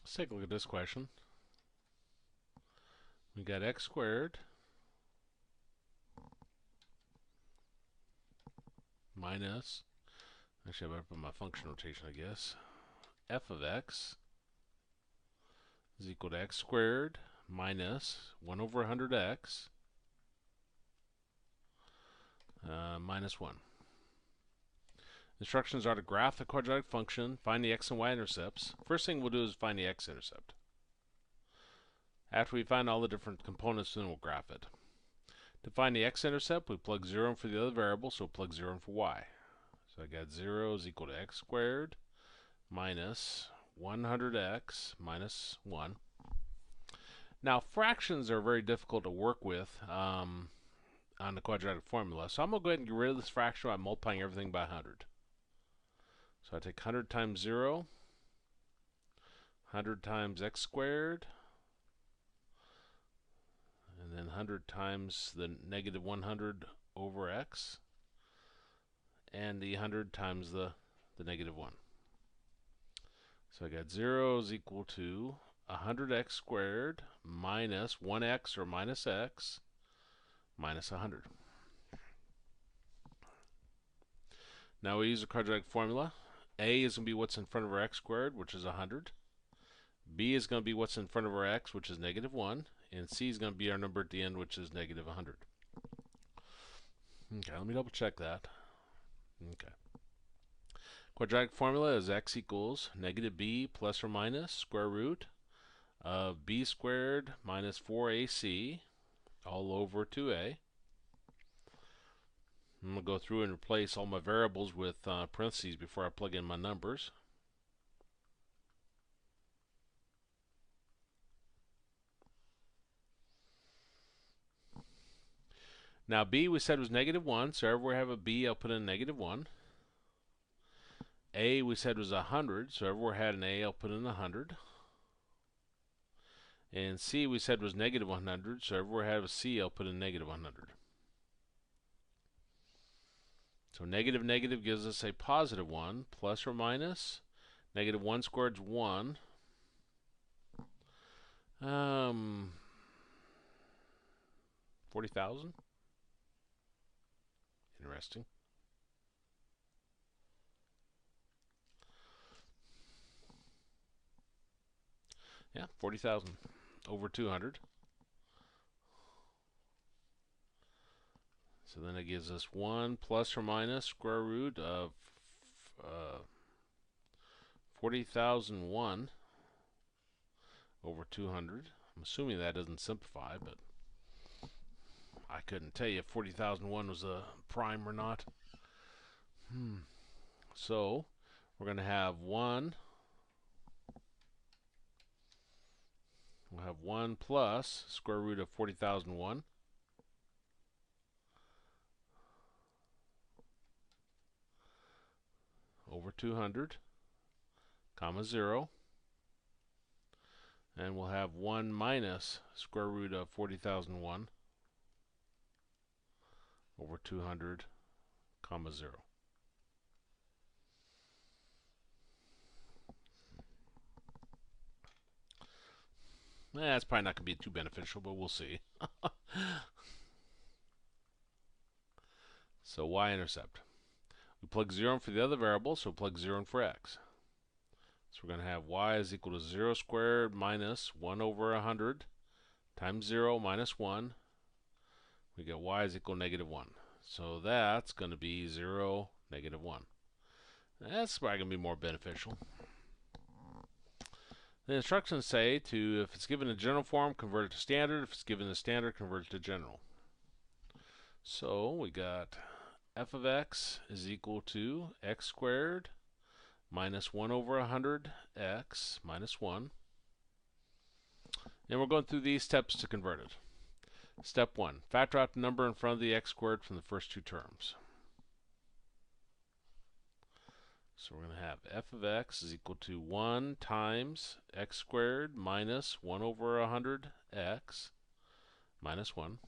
Let's take a look at this question. We got x squared minus, actually I better put my function notation, I guess. F of x is equal to x squared minus 1 over 100x minus 1. Instructions are to graph the quadratic function, find the x and y-intercepts. First thing we'll do is find the x-intercept. After we find all the different components, then we'll graph it. To find the x-intercept, we plug 0 in for the other variable, so we'll plug 0 in for y. So I got 0 is equal to x squared minus 100x minus 1. Now, fractions are very difficult to work with on the quadratic formula, so I'm going to go ahead and get rid of this fraction by multiplying everything by 100. So I take 100 times 0, 100 times x squared, and then 100 times the negative 100 over x, and the 100 times the negative 1. So I got 0 is equal to 100x squared minus 1x or minus x minus 100. Now we use the quadratic formula. A is going to be what's in front of our x squared, which is 100. B is going to be what's in front of our x, which is negative 1. And C is going to be our number at the end, which is negative 100. Okay, let me double check that. Okay. Quadratic formula is x equals negative b plus or minus square root of b squared minus 4ac all over 2a. I'm going to go through and replace all my variables with parentheses before I plug in my numbers. Now b we said was negative 1, so everywhere I have a b I'll put in negative 1. A we said was 100, so everywhere I had an a I'll put in 100. And c we said was negative 100, so everywhere I have a c I'll put in negative 100. So negative negative gives us a positive 1, plus or minus. Negative 1 squared is 1. 40,000. Interesting. Yeah, 40,000 over 200. So then it gives us 1 plus or minus square root of 40,001 over 200. I'm assuming that doesn't simplify, but I couldn't tell you if 40,001 was a prime or not. So we're going to have 1. We'll have 1 plus square root of 40,001 over 200, comma 0. And we'll have 1 minus square root of 40,001 over 200, comma 0. That's probably not going to be too beneficial, but we'll see. So y-intercept. We plug 0 in for the other variable, so plug 0 in for x. So we're going to have y is equal to 0 squared minus 1 over 100 times 0 minus 1. We get y is equal to negative 1. So that's going to be 0, negative 1. That's probably going to be more beneficial. The instructions say to, if it's given in general form, convert it to standard. If it's given in standard, convert it to general. So we got f of x is equal to x squared minus 1 over 100x minus 1. And we're going through these steps to convert it. Step 1, factor out the number in front of the x squared from the first two terms. So we're going to have f of x is equal to 1 times x squared minus 1 over 100x minus 1.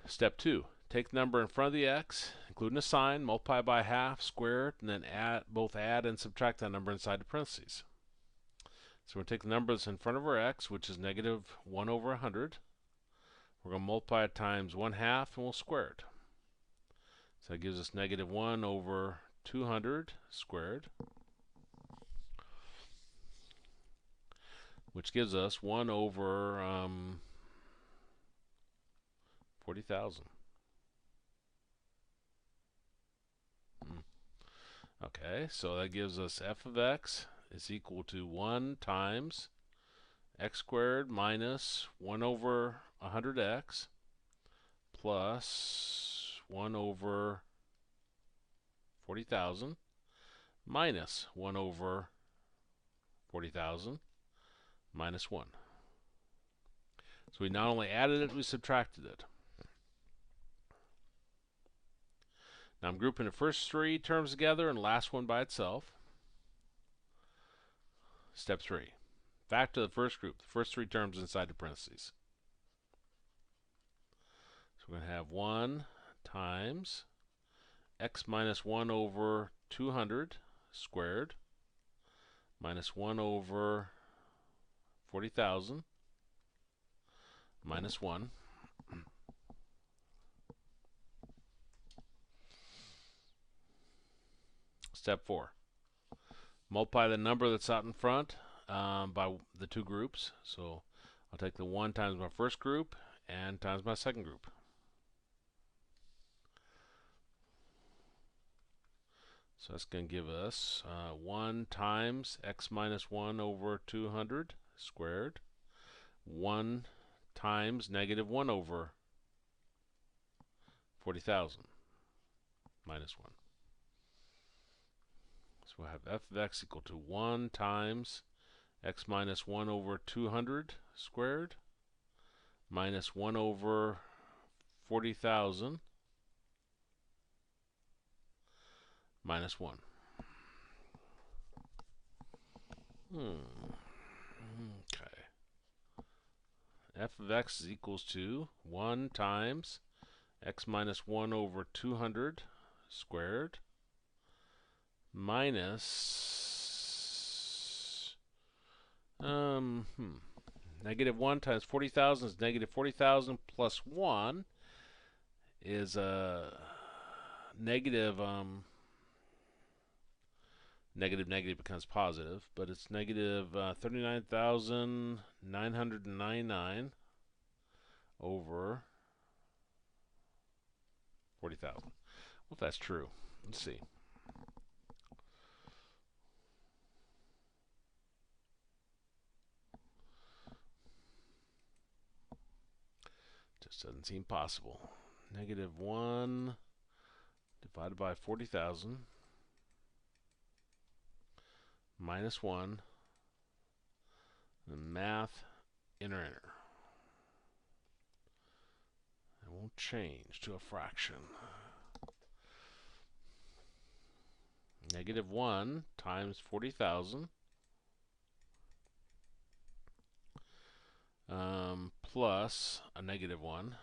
Step 2, take the number in front of the x, including a sign, multiply by half, square it, and then both add and subtract that number inside the parentheses. So we're going to take the number that's in front of our x, which is negative 1 over 100. We're going to multiply it times 1/2, and we'll square it. So that gives us negative 1 over 200 squared, which gives us 1 over 40,000. Okay, so that gives us f of x is equal to 1 times x squared minus 1 over 100x plus 1 over 40,000 minus 1 over 40,000 minus 1. So we not only added it, we subtracted it. Now I'm grouping the first three terms together and the last one by itself. Step 3. Factor the first group, the first three terms inside the parentheses. So we're going to have 1 times x minus 1 over 200 squared minus 1 over 40,000 minus 1. Step 4. Multiply the number that's out in front by the two groups. So I'll take the 1 times my first group and times my second group. So that's going to give us 1 times x minus 1 over 200 squared, 1 times negative 1 over 40,000 minus 1. So we'll have f of x equal to 1 times x minus 1 over 200 squared minus 1 over 40,000 minus 1. Okay. F of x is equals to 1 times x minus 1 over 200 squared minus negative 1 times 40,000 is negative 40,000 plus 1 is negative negative becomes positive, but it's negative 39,999 over 40,000. Well, if that's true, let's see. Just doesn't seem possible. Negative 1 divided by 40,000 minus 1, and math, enter. It won't change to a fraction. Negative 1 times 40,000 plus a negative 1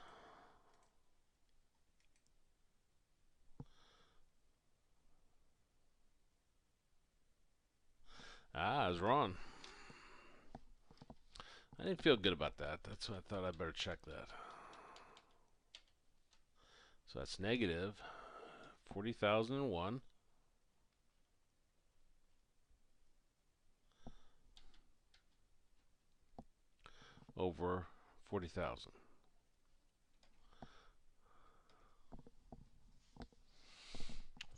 I was wrong. I didn't feel good about that. That's why I thought I'd better check that. So that's negative 40,001 over 40,000.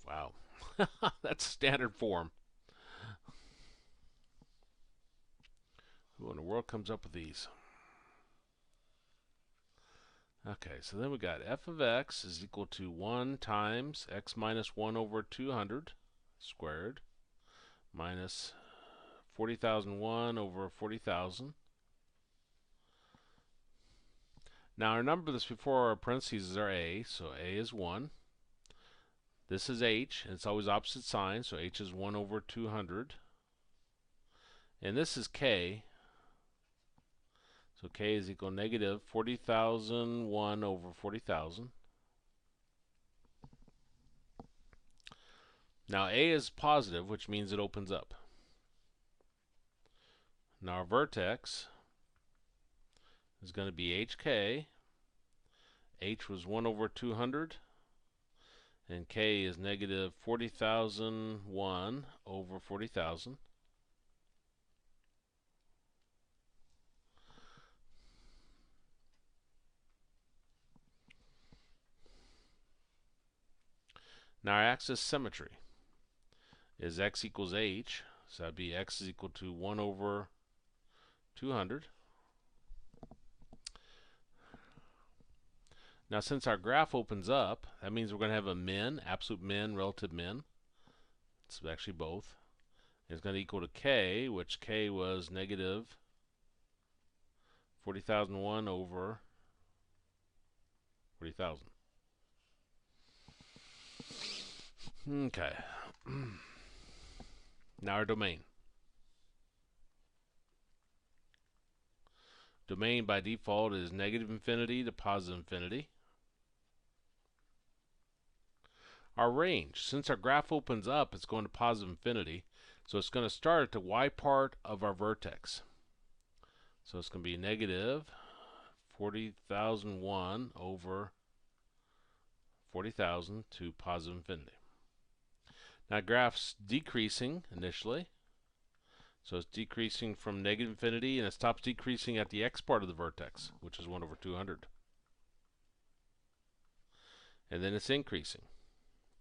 Wow. That's standard form. Who in the world comes up with these? Okay, so then we got f of x is equal to 1 times x minus 1 over 200 squared minus 40,001 over 40,000. Now our number that's before our parentheses is our a, so a is 1. This is h, and it's always opposite sign, so h is 1 over 200. And this is k, so k is equal to negative 40,001 over 40,000. Now A is positive, which means it opens up. Now our vertex is going to be HK. H was 1 over 200, and K is negative 40,001 over 40,000. Now our axis symmetry is x equals h, so that'd be x is equal to 1 over 200. Now since our graph opens up, that means we're going to have a min, absolute min, relative min. It's actually both. It's going to equal to k, which k was negative 40,001 over 40,000. Okay. Now our domain. Domain by default is negative infinity to positive infinity. Our range, since our graph opens up, it's going to positive infinity, so it's going to start at the y part of our vertex. So it's going to be negative 40,001 over 40,000 to positive infinity. Now graph's decreasing initially, so it's decreasing from negative infinity, and it stops decreasing at the x part of the vertex, which is 1 over 200. And then it's increasing.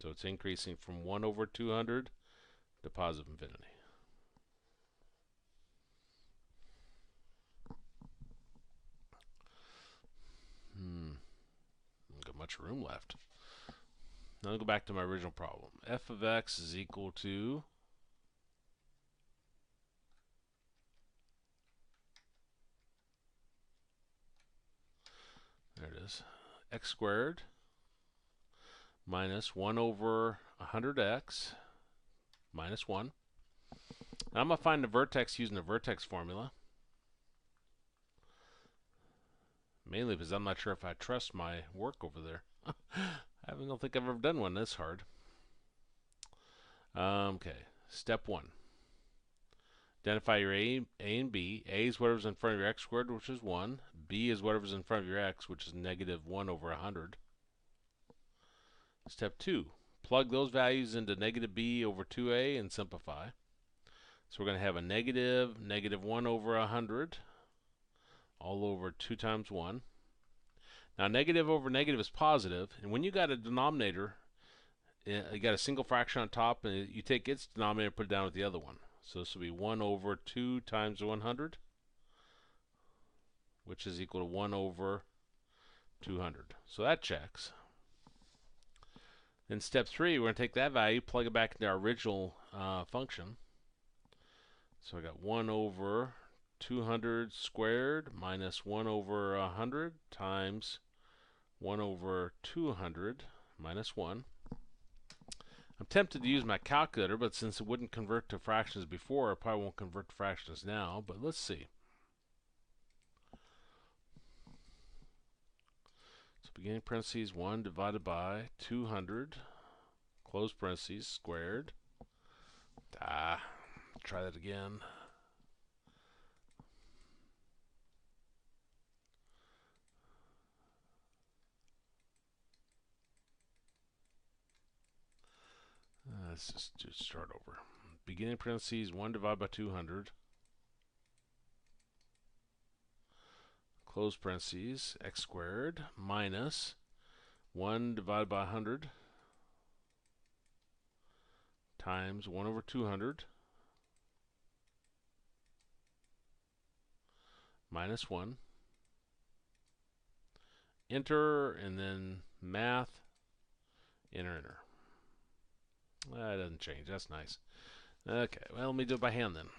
So it's increasing from 1 over 200 to positive infinity. Not got much room left. Now I'll go back to my original problem. F of x is equal to there it is, x squared minus 1 over 100x minus 1. Now I'm going to find the vertex using the vertex formula. Mainly because I'm not sure if I trust my work over there. I don't think I've ever done one this hard. Okay, step 1. Identify your A and B. A is whatever's in front of your x squared, which is 1. B is whatever's in front of your x, which is negative 1 over 100. Step 2. Plug those values into negative b over 2a and simplify. So we're going to have a negative 1 over 100 all over 2 times 1. Now negative over negative is positive, and when you got a denominator, you got a single fraction on top, and you take its denominator and put it down with the other one. So this will be 1 over 2 times 100, which is equal to 1 over 200. So that checks. Then step 3, we're going to take that value, plug it back into our original function. So I got 1 over 200 squared minus 1 over 100 times 1 over 200 minus 1. I'm tempted to use my calculator, but since it wouldn't convert to fractions before, it probably won't convert to fractions now, but let's see. So beginning parentheses 1 divided by 200, close parentheses, squared. Try that again. Let's just start over. Beginning parentheses 1 divided by 200, close parentheses, x squared minus 1 divided by 100 times 1 over 200 minus 1. Enter, and then math, enter. That doesn't change. That's nice. Okay, well, let me do it by hand then.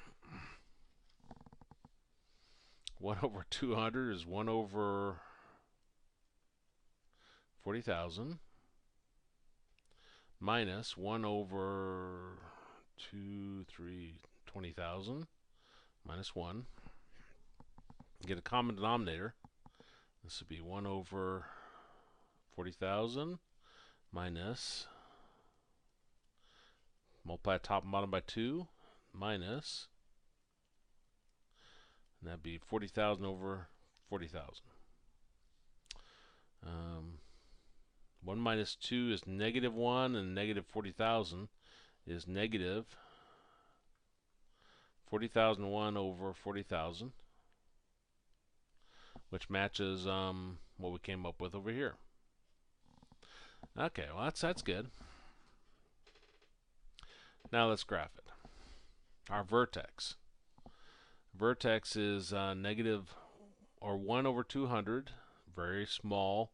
1 over 200 is 1 over 40,000 minus 1 over 20,000 minus 1. Get a common denominator. This would be 1 over 40,000 minus multiply top and bottom by 2, minus, and that'd be 40,000 over 40,000. 1 minus 2 is negative 1, and negative 40,000 is negative 40,001 over 40,000, which matches what we came up with over here. Okay, well that's good. Now let's graph it. Our vertex. Vertex is negative or 1 over 200, very small.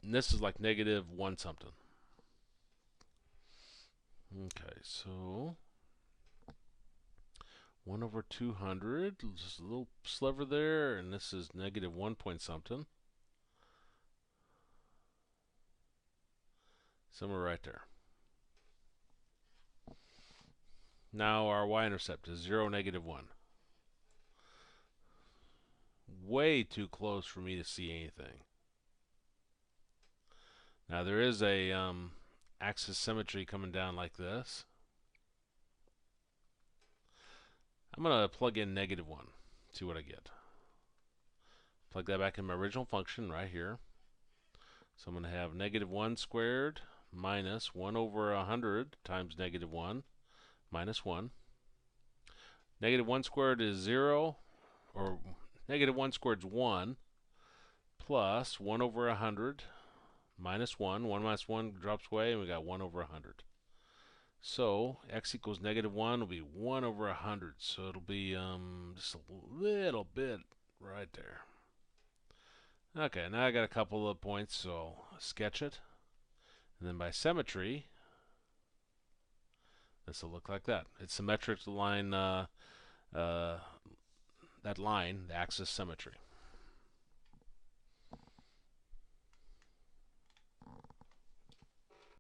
And this is like negative 1 something. Okay, so 1 over 200, just a little sliver there, and this is negative 1 point something. Somewhere right there. Now our y-intercept is 0, negative 1. Way too close for me to see anything. Now there is a axis symmetry coming down like this. I'm going to plug in negative 1, see what I get. Plug that back in my original function right here. So I'm going to have negative 1 squared minus 1 over 100 times negative 1 minus 1. Negative 1 squared is 0, or negative 1 squared is 1, plus 1 over 100 minus 1. 1 minus 1 drops away, and we got 1 over 100. So x equals negative 1 will be 1 over 100. So it'll be just a little bit right there. Okay, now I got a couple of points, so I'll sketch it. And then by symmetry, this will look like that. It's symmetric to line, that line, the axis symmetry.